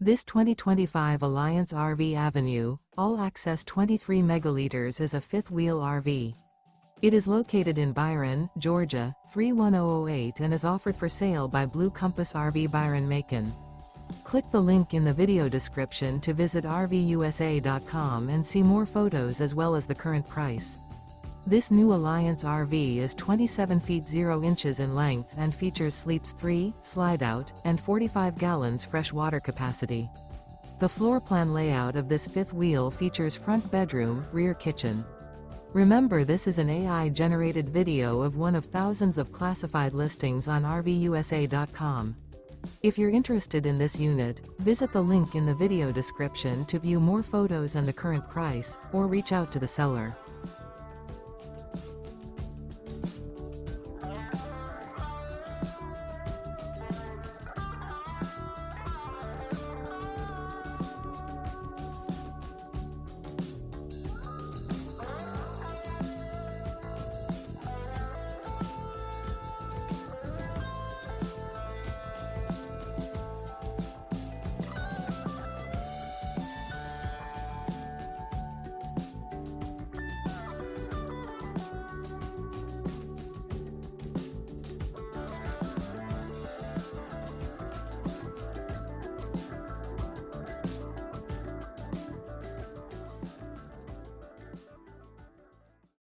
This 2025 Alliance RV Avenue, all-access 23 megaliters is a fifth-wheel RV. It is located in Byron, Georgia, 31008 and is offered for sale by Blue Compass RV Byron-Macon. Click the link in the video description to visit RVUSA.com and see more photos as well as the current price. This new Alliance RV is 27 feet 0 inches in length and features sleeps 3, slide-out, and 45 gallons fresh water capacity. The floor plan layout of this fifth wheel features front bedroom, rear kitchen. Remember, this is an AI-generated video of one of thousands of classified listings on RVUSA.com. If you're interested in this unit, visit the link in the video description to view more photos and the current price, or reach out to the seller.